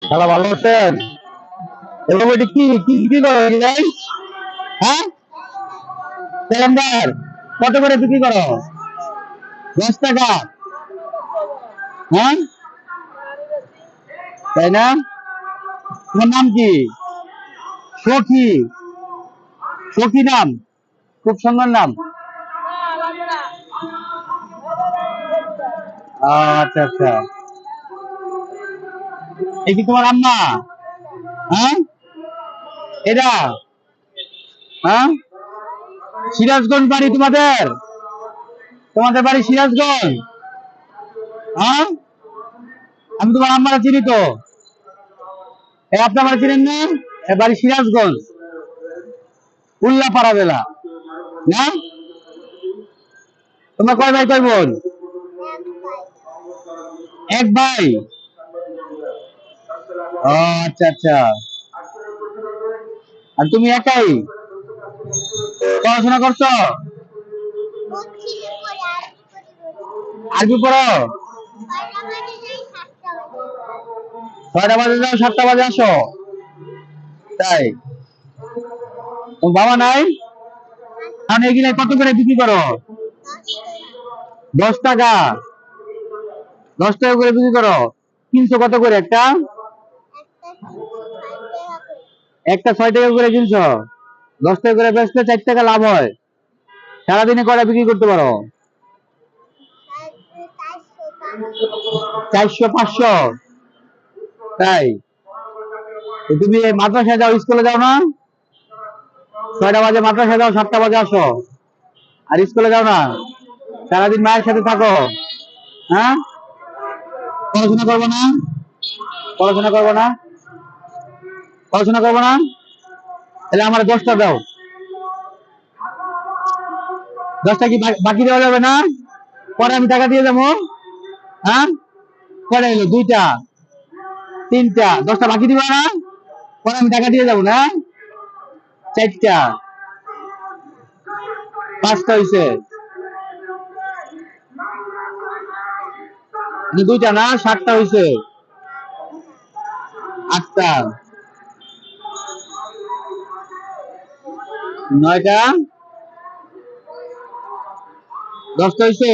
শালা ভালো আছেন? এবার ওইটা কি কি বিক্রি করো ভাই? হ্যাঁ, সিলিন্ডার কত করে বিক্রি করো? 10 টাকা। হ্যাঁ, তাই না? তোমার নাম কি? সখী। সখী নাম, খুব সুন্দর নাম। আচ্ছা আচ্ছা, এই কি তোমার আম্মা? হ্যাঁ, এটা? হ্যাঁ, সিরাজগঞ্জ বাড়ি তোমাদের? তোমাদের বাড়ি সিরাজগঞ্জ? হ্যাঁ, আমি তোমার আম্মারা চিনি তো। আপনার বাড়ি চিনেন না? বাড়ি সিরাজগঞ্জ, উল্লাপাড়া জেলা। না, তোমরা কয় ভাই কয় বোন? এক ভাই। ও আচ্ছা আচ্ছা, আর তুমি একাই পড়াশোনা করছো? আরবি পড়ো? 6টা বাজে যাও, 7টা বাজে আসো? তাই? তোমার বাবা নাই? কারণ এগুলো কত করে বিক্রি করো? 10 টাকা। 10 টাকা করে বিক্রি করো। কিনছো কত করে একটা? একটা 6 টাকা করে কিনছো। 10 টাকা করে বেচলে 4 টাকা লাভ হয়। সারাদিনে কয়টা বিক্রি করতে পারো? 400 500। তাই? তুমি মাদ্রাসায় যাও, স্কুলে যাও না? 6টা বাজে মাদ্রাসায় যাও, 7টা বাজে আসো, আর স্কুলে যাও না? সারাদিন মায়ের সাথে থাকো? হ্যাঁ, পড়াশোনা করবো না? পড়াশোনা করবো না? পড়াশোনা করবো না? তাহলে আমার 10টা দাও। 10টা কি বাকি দেওয়া যাবে না? পরে আমি টাকা দিয়ে যাবো। হ্যাঁ, কয়টা এলো? 2টা 3টা, 10টা বাকি দিবা না? পরে আমি টাকা দিয়ে যাবো না? 4টা 5টা হয়েছে। 2টা না, 7টা হয়েছে। 8টা 9টা 10টা হয়েছে।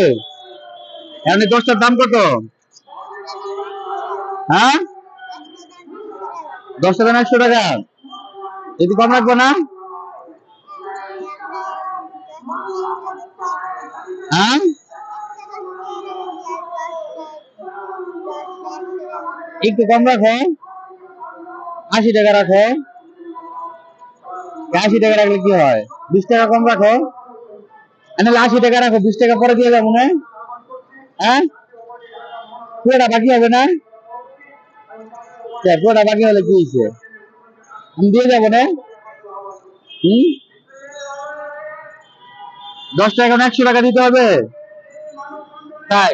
এখন 10টার দাম কত? হ্যাঁ, 10টা দাম 100 টাকা। যদি কম রাখবো না? হ্যাঁ, একটু কম রাখো। 80 টাকা রাখো। 80 টাকা রাখলে কি হয়? 20 টাকা কম রাখো। নাহলে 80 টাকা রাখো, 20 টাকা পরে দিয়ে যাবো না? হ্যাঁ, পুরোটা বাকি হবে না? পুরোটা বাকি হলে কি হয়েছে? আমি দিয়ে যাবো না? হম, 10 টাকা এখন 100 টাকা দিতে হবে? তাই?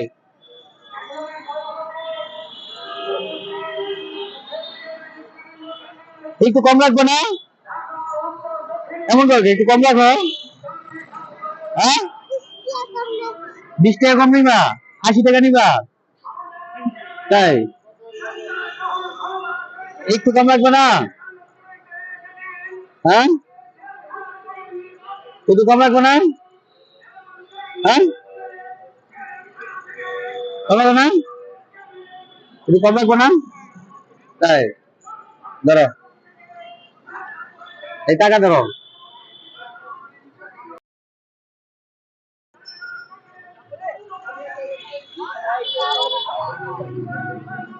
একটু কম রাখবো না? এমন করবে, একটু কম রাখো। হ্যাঁ, 20 টাকা কম নিবা? 80 টাকা নিবা? তাই? একটু কম রাখবো না? হ্যাঁ, একটু কম রাখবো না? হ্যাঁ, কম রাখবো না? একটু কম রাখবো না? তাই? ধরো, এই টাকা ধরো।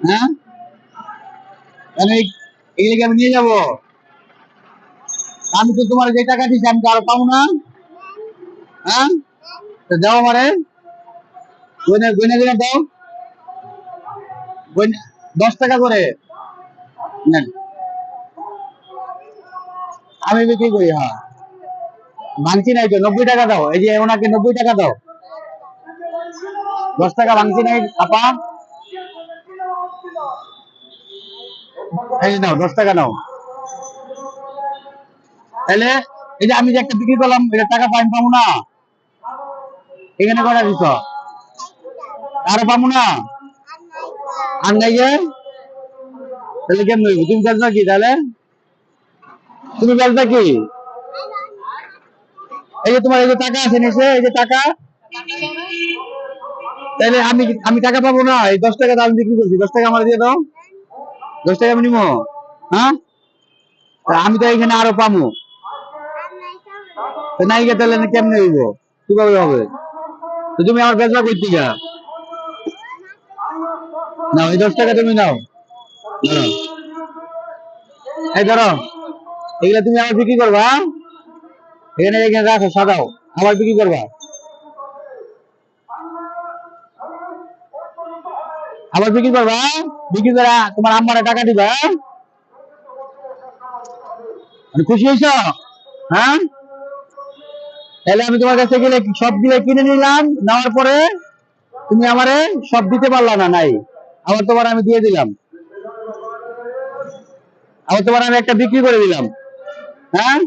হ্যাঁ, এগুলো কি আমি নিয়ে যাবো? আমি তো তোমার যে টাকা দিচ্ছি, আমি তো আরো পাবো না? হ্যাঁ, তো দাও আমারে। গয়না গয়না গয়না দাও। গয়না 10 টাকা করে নেন। আমি বিক্রি করি, হ্যাঁ। ভাঙছি নাই তো, 90 টাকা দাও। এই যে ওনাকে 90 টাকা দাও। 10 টাকা ভাঙছি নাই আপা। এই যে নাও, 10 টাকা নাও। তাহলে এই যে আমি যে একটা বিক্রি করলাম, এটা টাকা পাইন পাবো না? এখানে কটা দিছ? আরো পাবো না? আর নাই যে? তাহলে কেমন হইব? তুমি বেচবা কি তাহলে? তুমি বেচবা কি? এই যে তোমার এই যে টাকা আছে নিচে, এই যে টাকা, তাহলে আমি আমি টাকা পাবো না? এই 10 টাকা দাম বিক্রি করছি, 10 টাকা আমার দিয়ে দাও। 10 টাকা আমি নিবো? হ্যাঁ, আমি তো এখানে আরো পাবো। নাই গে, তাহলে কেমনে হইব? কিভাবে হবে? তো তুমি আমার বেচবা করতে যা নাও, এই 10 টাকা তুমি নাও। ধরো, এই ধরো, এগুলা তুমি আমার বিক্রি করবা। এখানে এখানে রাখো, সাজাও, আবার বিক্রি করবা। আবার বিক্রি করবা, বিক্রি করে তোমার আম্মারে টাকা দিবা। খুশি হয়েছ? হ্যাঁ, তাহলে আমি তোমার কাছে গেলে সবগুলো কিনে নিলাম, নেওয়ার পরে তুমি আমারে সব দিতে পারলা না, নাই, আবার তোমার আমি দিয়ে দিলাম, আবার তোমার আমি একটা বিক্রি করে দিলাম। হ্যাঁ,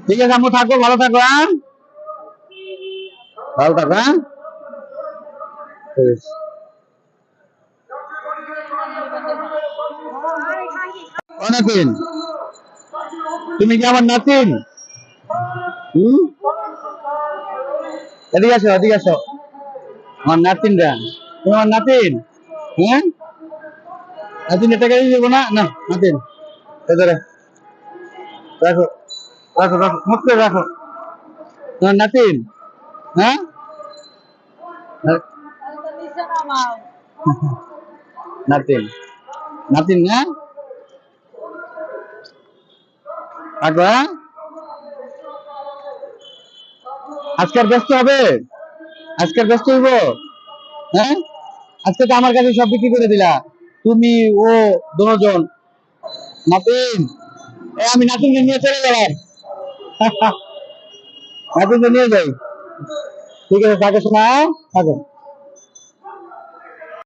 ঠিক আছে আম্মু, থাকো, ভালো থাকো। হ্যাঁ, ভালো থাকো। হ্যাঁ, ঠিক আছে। ও নাতিন, তুমি কি আমার নাতিন? হম, এদিকে আসো, এদিকে আসো। আমার নাতিন রা, তুমি আমার নাতিন? হ্যাঁ, নাতিন টাকা দিয়ে দেবো না? না নাতিন, এধারে রাখো, রাখো, রাখো, মুখ করে রাখো। তোমার নাতিন? হ্যাঁ, নাতিন, নাতিন না? রাখো। হ্যাঁ, আজকের ব্যস্ত হবে? আজকের ব্যস্ত হইব? হ্যাঁ, আজকে তো আমার কাছে সব বিক্রি করে দিলা, তুমি, ও, দুজন। নাতিন, আমি নাতিনকে নিয়ে চলে গেলাম। নাতিনকে নিয়ে যাই। ঠিক আছে, থাকো, শোনা, থাকো।